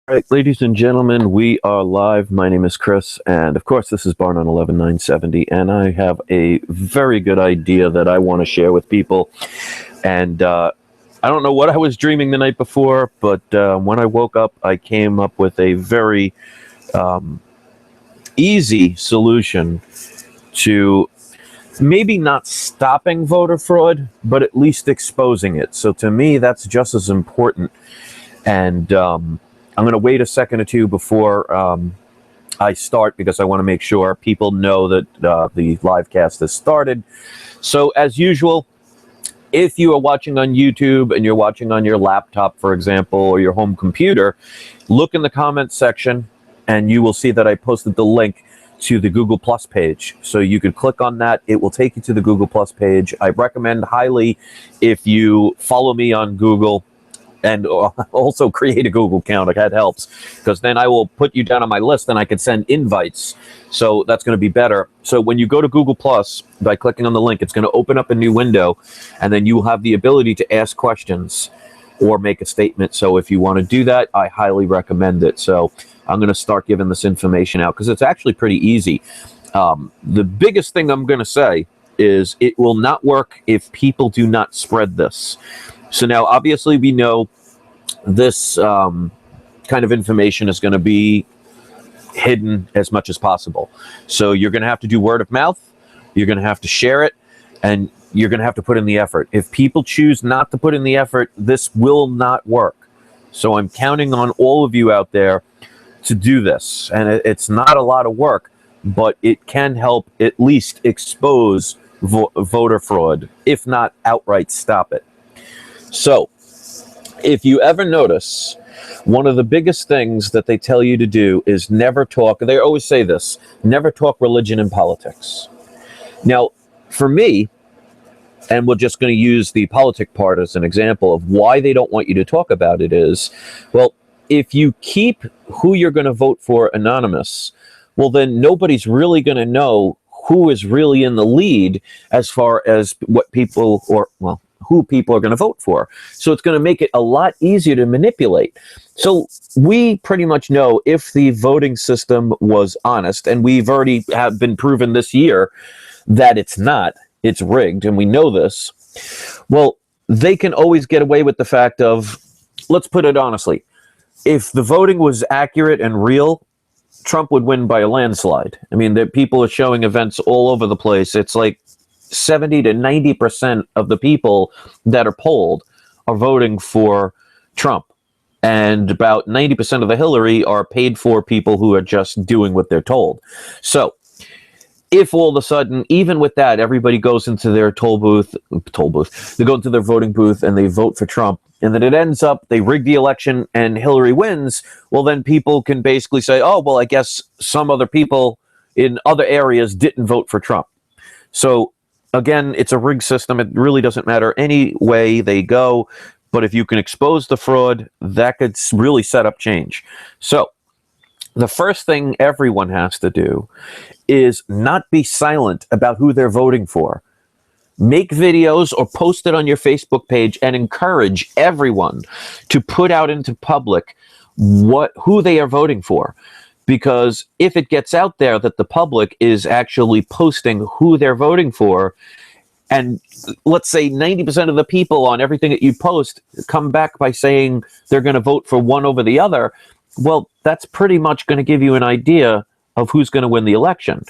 All right, ladies and gentlemen, we are live. My name is Chris, and of course, this is Barn on 11970, and I have a very good idea that I want to share with people. And I don't know what I was dreaming the night before, but when I woke up, I came up with a very easy solution to maybe not stopping voter fraud, but at least exposing it. So to me, that's just as important. And I'm going to wait a second or two before I start because I want to make sure people know that the live cast has started. So as usual, if you are watching on YouTube and you're watching on your laptop, for example, or your home computer, look in the comments section and you will see that I posted the link to the Google Plus page. So you could click on that. It will take you to the Google Plus page. I recommend highly if you follow me on Google and also create a Google account. That helps, because then I will put you down on my list and I can send invites. So that's going to be better. So when you go to Google Plus, by clicking on the link, it's going to open up a new window, and then you will have the ability to ask questions or make a statement. So if you want to do that, I highly recommend it. So I'm going to start giving this information out because it's actually pretty easy. The biggest thing I'm going to say is it will not work if people do not spread this. So now, obviously, we know this kind of information is going to be hidden as much as possible. So you're going to have to do word of mouth, you're going to have to share it, and you're going to have to put in the effort. If people choose not to put in the effort, this will not work. So I'm counting on all of you out there to do this. And it's not a lot of work, but it can help at least expose voter fraud, if not outright stop it. So, if you ever notice, one of the biggest things that they tell you to do is never talk, they always say this, never talk religion and politics. Now, for me, and we're just going to use the politic part as an example of why they don't want you to talk about it is, well, if you keep who you're going to vote for anonymous, well, then nobody's really going to know who is really in the lead as far as what people, or, well, who people are going to vote for. So it's going to make it a lot easier to manipulate. So we pretty much know if the voting system was honest, and we've already have been proven this year that it's not, it's rigged, and we know this. Well, they can always get away with the fact of, let's put it honestly, if the voting was accurate and real, Trump would win by a landslide. I mean, the people are showing events all over the place. It's like 70 to 90% of the people that are polled are voting for Trump. And about 90% of the Hillary are paid for people who are just doing what they're told. So if all of a sudden, even with that, everybody goes into their toll booth, they go into their voting booth and they vote for Trump, and then it ends up, they rig the election and Hillary wins, well, then people can basically say, oh, well, I guess some other people in other areas didn't vote for Trump. So again, it's a rigged system. It really doesn't matter any way they go. But if you can expose the fraud, that could really set up change. So the first thing everyone has to do is not be silent about who they're voting for. Make videos or post it on your Facebook page and encourage everyone to put out into public who they are voting for. Because if it gets out there that the public is actually posting who they're voting for, and let's say 90% of the people on everything that you post come back by saying they're going to vote for one over the other, well, that's pretty much going to give you an idea of who's going to win the election.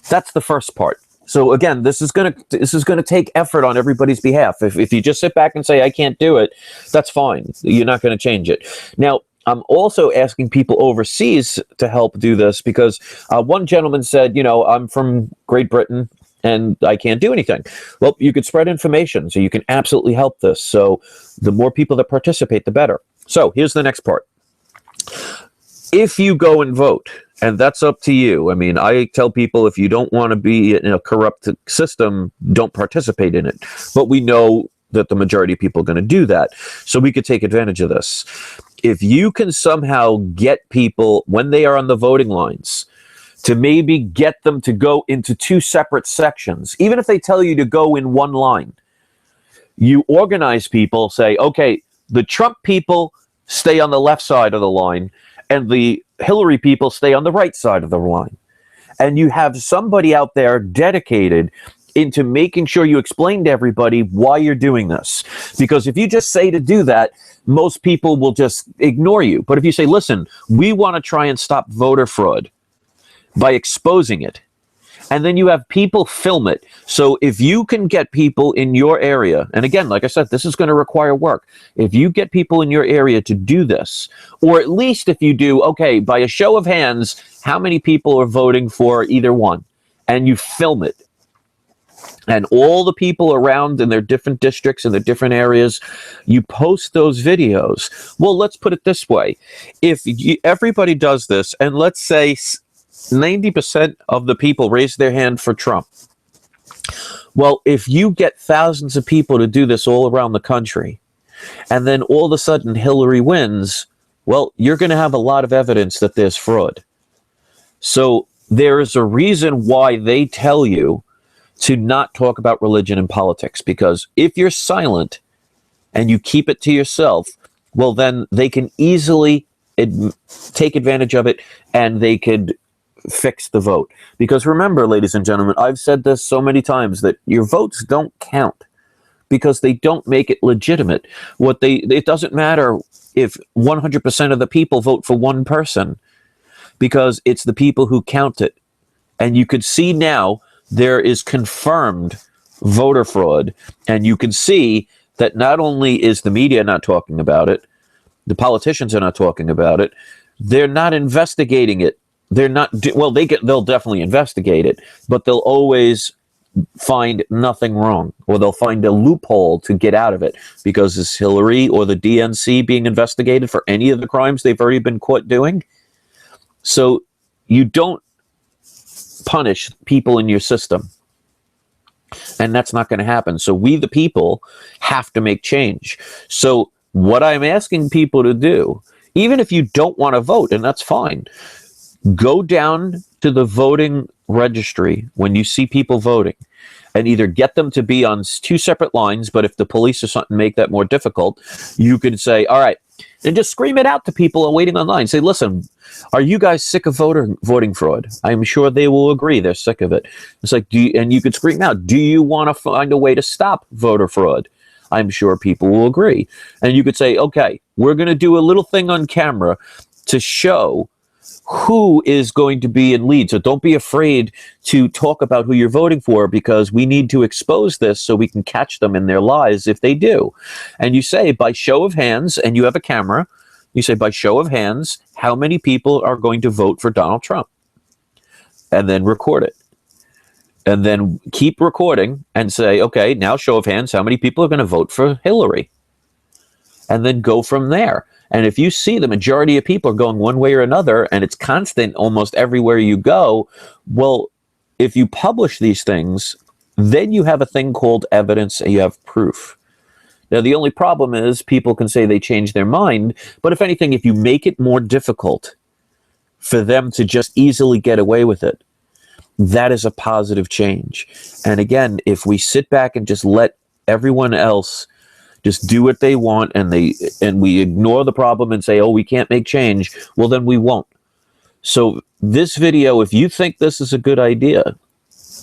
That's the first part. So again, this is going to take effort on everybody's behalf. If you just sit back and say, I can't do it, that's fine. You're not going to change it. Now, I'm also asking people overseas to help do this because one gentleman said, you know, I'm from Great Britain and I can't do anything. Well, you could spread information, so you can absolutely help this. So the more people that participate, the better. So here's the next part. If you go and vote, and that's up to you. I mean, I tell people if you don't want to be in a corrupt system, don't participate in it. But we know that the majority of people are going to do that. So we could take advantage of this. If you can somehow get people, when they are on the voting lines, to maybe get them to go into two separate sections, even if they tell you to go in one line, you organize people, say, okay, the Trump people stay on the left side of the line, and the Hillary people stay on the right side of the line. And you have somebody out there dedicated into making sure you explain to everybody why you're doing this. Because if you just say to do that, most people will just ignore you. But if you say, listen, we want to try and stop voter fraud by exposing it, and then you have people film it. So if you can get people in your area, and again, like I said, this is going to require work. If you get people in your area to do this, or at least if you do, okay, by a show of hands, how many people are voting for either one, and you film it, and all the people around in their different districts and their different areas, you post those videos. Well, let's put it this way. If everybody does this, and let's say 90% of the people raise their hand for Trump. Well, if you get thousands of people to do this all around the country, and then all of a sudden Hillary wins, well, you're going to have a lot of evidence that there's fraud. So there is a reason why they tell you to not talk about religion and politics, because if you're silent and you keep it to yourself, well, then they can easily take advantage of it, and they could fix the vote. Because remember, ladies and gentlemen, I've said this so many times, that your votes don't count because they don't make it legitimate. It doesn't matter if 100% of the people vote for one person, because it's the people who count it. And you could see now there is confirmed voter fraud, and you can see that not only is the media not talking about it, the politicians are not talking about it, they're not investigating it. They're not, well, they'll definitely investigate it, but they'll always find nothing wrong, or they'll find a loophole to get out of it, because is Hillary or the DNC being investigated for any of the crimes they've already been caught doing? So you don't punish people in your system, and that's not going to happen. So we, the people, have to make change. So what I'm asking people to do, even if you don't want to vote, and that's fine, go down to the voting registry when you see people voting, and either get them to be on two separate lines, but if the police or something make that more difficult, you can say, all right, and just scream it out to people waiting online. Say, listen, are you guys sick of voting fraud? I'm sure they will agree they're sick of it. It's like, and you could scream out, do you want to find a way to stop voter fraud? I'm sure people will agree. And you could say, okay, we're going to do a little thing on camera to show who is going to be in lead. So don't be afraid to talk about who you're voting for, because we need to expose this so we can catch them in their lies if they do. And you say, by show of hands, and you have a camera, you say, by show of hands, how many people are going to vote for Donald Trump? And then record it. And then keep recording and say, okay, now show of hands, how many people are going to vote for Hillary? And then go from there. And if you see the majority of people are going one way or another, and it's constant almost everywhere you go, well, if you publish these things, then you have a thing called evidence, and you have proof. Now, the only problem is people can say they changed their mind, but if anything, if you make it more difficult for them to just easily get away with it, that is a positive change. And again, if we sit back and just let everyone else just do what they want, and we ignore the problem and say, oh, we can't make change, well, then we won't. So this video, if you think this is a good idea,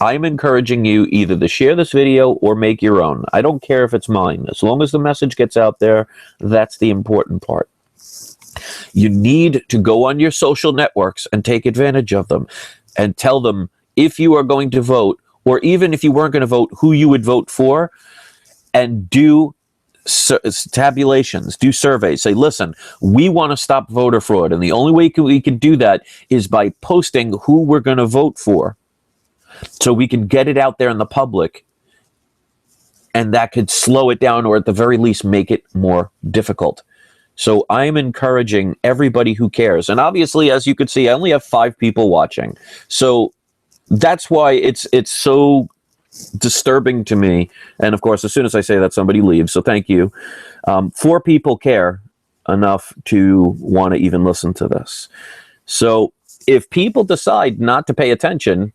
I'm encouraging you either to share this video or make your own. I don't care if it's mine. As long as the message gets out there, that's the important part. You need to go on your social networks and take advantage of them and tell them if you are going to vote, or even if you weren't going to vote, who you would vote for, and do tabulations, do surveys. Say, listen, we want to stop voter fraud, and the only way we can do that is by posting who we're going to vote for, so we can get it out there in the public, and that could slow it down, or at the very least make it more difficult. So I'm encouraging everybody who cares, and obviously, as you could see, I only have 5 people watching, so that's why it's so disturbing to me. And of course, as soon as I say that, somebody leaves, so thank you. 4 people care enough to want to even listen to this. So if people decide not to pay attention,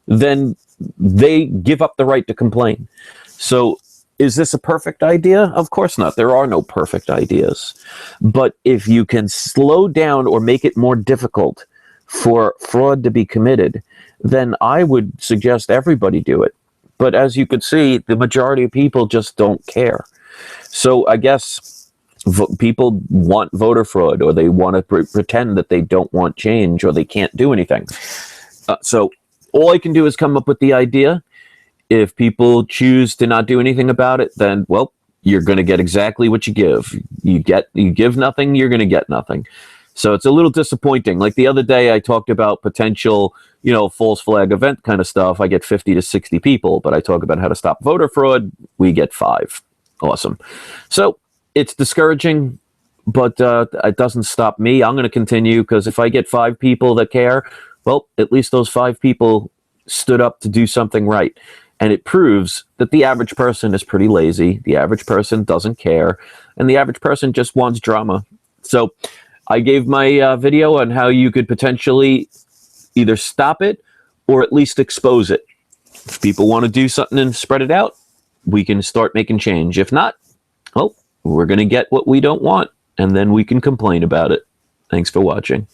then they give up the right to complain. So Is this a perfect idea? Of course not. There are no perfect ideas. But if you can slow down or make it more difficult for fraud to be committed, then I would suggest everybody do it. But as you could see, the majority of people just don't care. So I guess people want voter fraud, or they want to pretend that they don't want change, or they can't do anything. So all I can do is come up with the idea. If people choose to not do anything about it, then, well, you're going to get exactly what you give. You give nothing, you're going to get nothing. So it's a little disappointing. Like the other day, I talked about potential, false flag event kind of stuff. I get 50 to 60 people, but I talk about how to stop voter fraud. We get 5. Awesome. So it's discouraging, but it doesn't stop me. I'm going to continue, because if I get 5 people that care, well, at least those 5 people stood up to do something right. And it proves that the average person is pretty lazy. The average person doesn't care. And the average person just wants drama. So I gave my video on how you could potentially either stop it or at least expose it. If people want to do something and spread it out, we can start making change. If not, well, we're going to get what we don't want, and then we can complain about it. Thanks for watching.